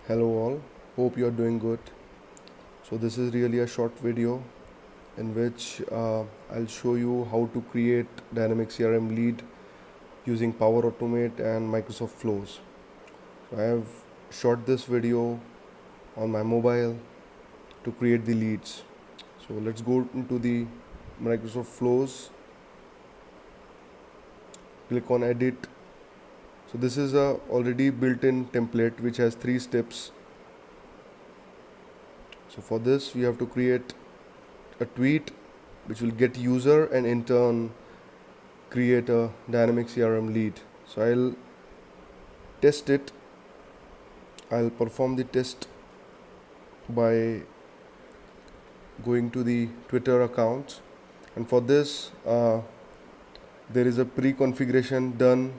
Hello all, hope you are doing good. So this is really a short video in which I'll show you how to create dynamic CRM lead using Power Automate and Microsoft Flows. So I have shot this video on my mobile to create the leads. So let's go into the Microsoft Flows, click on edit. So this is a already built-in template which has 3 steps. So for this we have to create a tweet which will get user and in turn create a dynamic CRM lead. So I'll test it. I'll perform the test by going to the Twitter account, and for this there is a pre-configuration done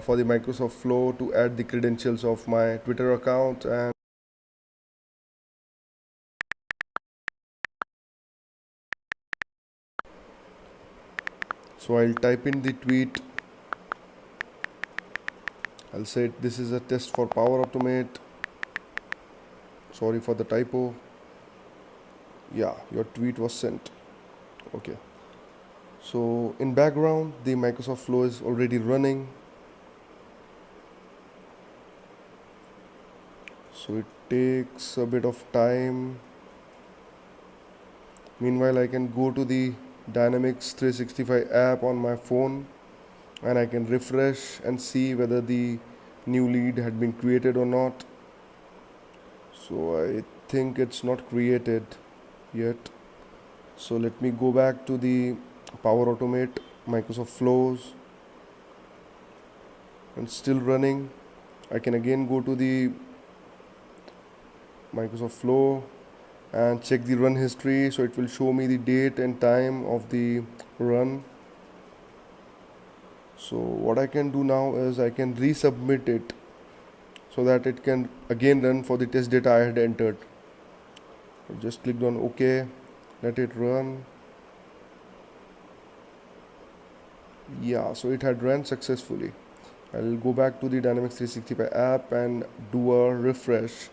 for the Microsoft Flow to add the credentials of my Twitter account. And so I'll type in the tweet. I'll say this is a test for Power Automate. Sorry for the typo. Yeah, your tweet was sent. Okay. So in background, the Microsoft Flow is already running. So it takes a bit of time. Meanwhile, I can go to the Dynamics 365 app on my phone and I can refresh and see whether the new lead had been created or not. So I think it's not created yet. So let me go back to the Power Automate Microsoft Flows, and still running. I can again go to the Microsoft Flow and check the run history, so it will show me the date and time of the run. So what I can do now is I can resubmit it so that it can again run for the test data I had entered. I just clicked on OK, let it run. Yeah, so it had run successfully. I'll go back to the Dynamics 365 app and do a refresh,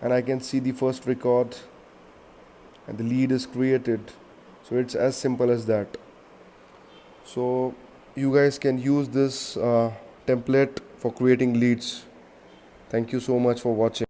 and I can see the first record and the lead is created. So it's as simple as that. So you guys can use this template for creating leads. Thank you so much for watching.